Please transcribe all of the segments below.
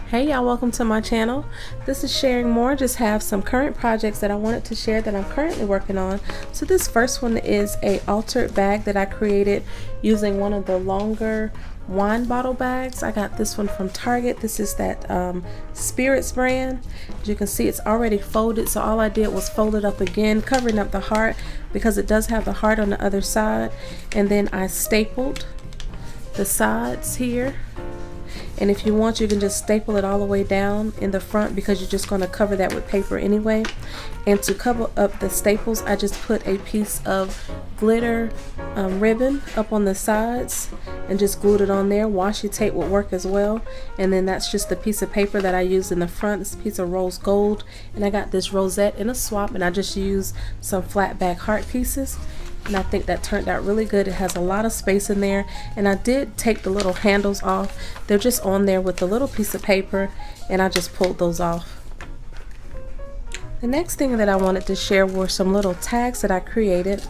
Hey y'all, welcome to my channel. This is Sharingmoore. Just have some current projects that I wanted to share that I'm currently working on. So this first one is a altered bag that I created using one of the longer wine bottle bags. I got this one from Target. This is that Spirits brand. As you can see, it's already folded, so all I did was fold it up again, covering up the heart because it does have the heart on the other side, and then I stapled the sides here. And if you want, you can just staple it all the way down in the front because you're just going to cover that with paper anyway. And to cover up the staples, I just put a piece of glitter ribbon up on the sides and just glued it on there. Washi tape would work as well. And then that's just the piece of paper that I used in the front. It's a piece of rose gold. And I got this rosette in a swap, and I just used some flat back heart pieces. And I think that turned out really good. It has a lot of space in there, and I did take the little handles off. They're just on there with a little piece of paper, and I just pulled those off. The next thing that I wanted to share were some little tags that I created.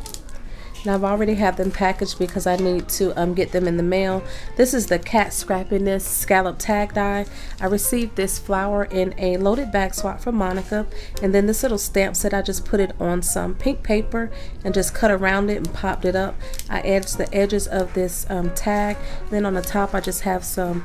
And I've already had them packaged because I need to get them in the mail. This is the Cat Scrappiness Scallop Tag Die. I received this flower in a loaded bag swap from Monica, and then this little stamp set, I just put it on some pink paper and just cut around it and popped it up. I edged the edges of this tag. Then on the top I just have some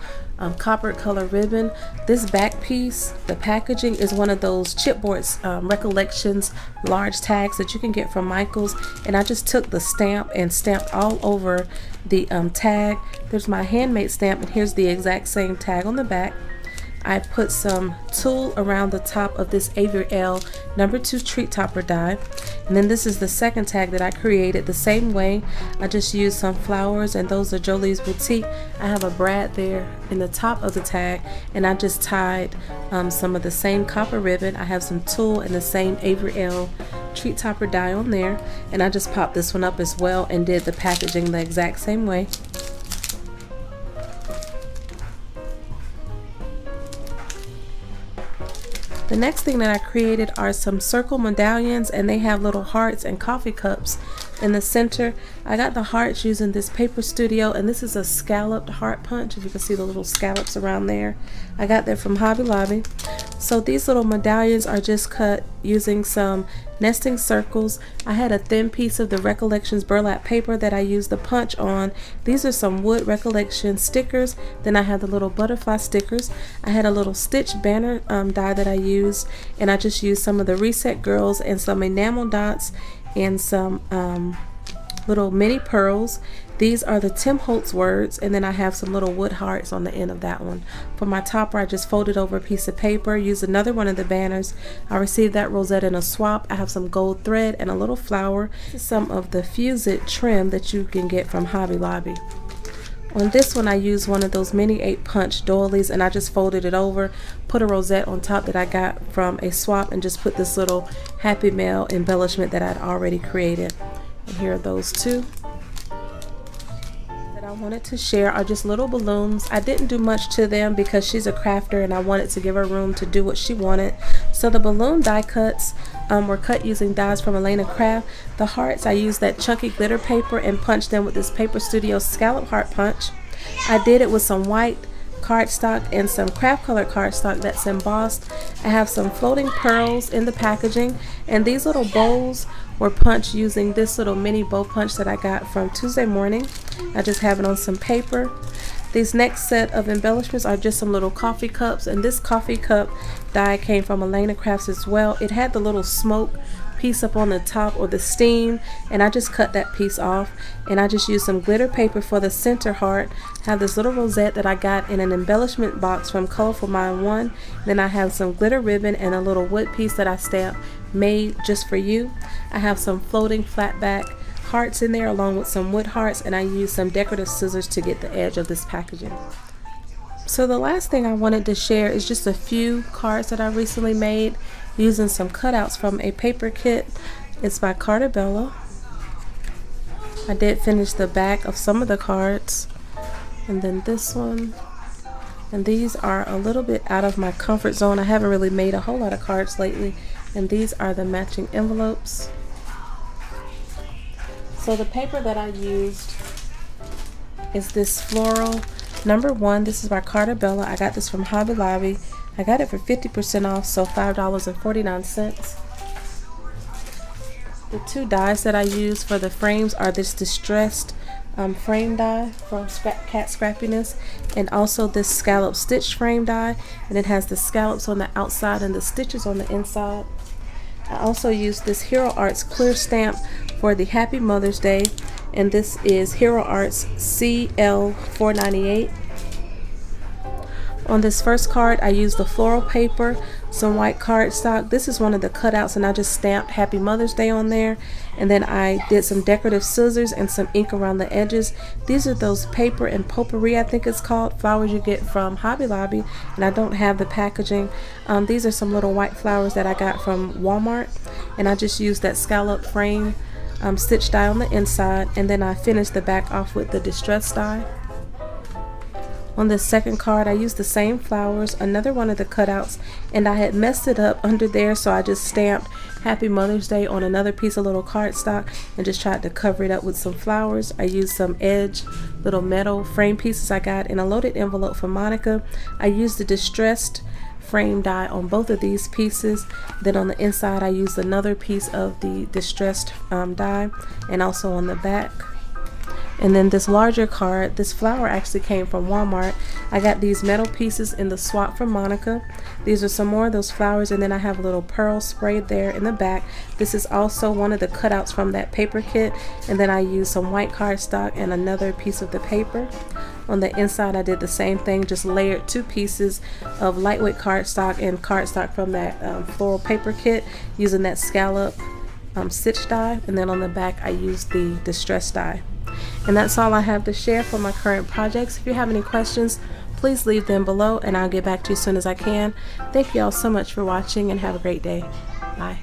copper color ribbon. This back piece, the packaging, is one of those chipboard recollections large tags that you can get from Michael's, and I just took the stamp and stamped all over the tag. There's my handmade stamp, and here's the exact same tag on the back. I put some tulle around the top of this Avery L #2 treat topper die. And then this is the second tag that I created the same way. I just used some flowers, and those are Jolie's Boutique. I have a brad there in the top of the tag, and I just tied some of the same copper ribbon. I have some tulle and the same Avery L treat topper die on there, and I just popped this one up as well and did the packaging the exact same way. The next thing that I created are some circle medallions, and they have little hearts and coffee cups in the center. I got the hearts using this Paper Studio, and this is a scalloped heart punch. If you can see the little scallops around there, I got that from Hobby Lobby. So these little medallions are just cut using some nesting circles. I had a thin piece of the Recollections burlap paper that I used the punch on. These are some wood Recollection stickers. Then I had the little butterfly stickers. I had a little stitch banner die that I used, and I just used some of the Reset Girls and some enamel dots and some little mini pearls. These are the Tim Holtz words, and then I have some little wood hearts on the end of that one. For my topper, I just folded over a piece of paper, used another one of the banners. I received that rosette in a swap. I have some gold thread and a little flower. This is some of the Fuse It trim that you can get from Hobby Lobby. On this one, I used one of those mini 8-punch doilies, and I just folded it over, put a rosette on top that I got from a swap, and just put this little Happy Mail embellishment that I'd already created. And here are those two that I wanted to share. Are just little balloons. I didn't do much to them because she's a crafter and I wanted to give her room to do what she wanted. So the balloon die cuts were cut using dies from Elena Craft. The hearts, I used that chunky glitter paper and punched them with this Paper Studio scallop heart punch. I did it with some white cardstock and some craft color cardstock that's embossed. I have some floating pearls in the packaging, and these little bowls were punched using this little mini bow punch that I got from Tuesday Morning. I just have it on some paper. These next set of embellishments are just some little coffee cups, and this coffee cup die came from Elena Crafts as well. It had the little smoke piece up on the top, or the steam, and I just cut that piece off, and I just used some glitter paper for the center heart. I have this little rosette that I got in an embellishment box from Colorful Mind 1. Then I have some glitter ribbon and a little wood piece that I stamped Made Just For You. I have some floating flat back hearts in there along with some wood hearts, and I used some decorative scissors to get the edge of this packaging. So the last thing I wanted to share is just a few cards that I recently made using some cutouts from a paper kit. It's by Carter Bella. I did finish the back of some of the cards, and then this one, and these are a little bit out of my comfort zone. I haven't really made a whole lot of cards lately, and these are the matching envelopes. So the paper that I used is this floral Number 1, this is by Carter Bella. I got this from Hobby Lobby. I got it for 50% off, so $5.49. The 2 dies that I use for the frames are this distressed frame die from Cat Scrappiness, and also this scallop stitch frame die, and it has the scallops on the outside and the stitches on the inside. I also use this Hero Arts clear stamp for the Happy Mother's Day, and this is Hero Arts CL498. On this first card, I used the floral paper, some white cardstock. This is one of the cutouts, and I just stamped Happy Mother's Day on there. And then I did some decorative scissors and some ink around the edges. These are those paper and potpourri, I think it's called, flowers you get from Hobby Lobby, and I don't have the packaging. These are some little white flowers that I got from Walmart, and I just used that scallop frame stitch die on the inside, and then I finished the back off with the distress die. On this second card, I used the same flowers, another one of the cutouts, and I had messed it up under there, so I just stamped Happy Mother's Day on another piece of little cardstock and just tried to cover it up with some flowers. I used some edge little metal frame pieces I got in a loaded envelope from Monica. I used the distressed frame die on both of these pieces. Then on the inside, I used another piece of the distressed die, and also on the back. And then this larger card, this flower actually came from Walmart. I got these metal pieces in the swap from Monica. These are some more of those flowers, and then I have a little pearl sprayed there in the back. This is also one of the cutouts from that paper kit, and then I used some white cardstock and another piece of the paper. On the inside, I did the same thing, just layered 2 pieces of lightweight cardstock and cardstock from that floral paper kit using that scallop stitch die, and then on the back I used the distress die. And that's all I have to share for my current projects. If you have any questions, please leave them below and I'll get back to you as soon as I can. Thank you all so much for watching, and have a great day. Bye.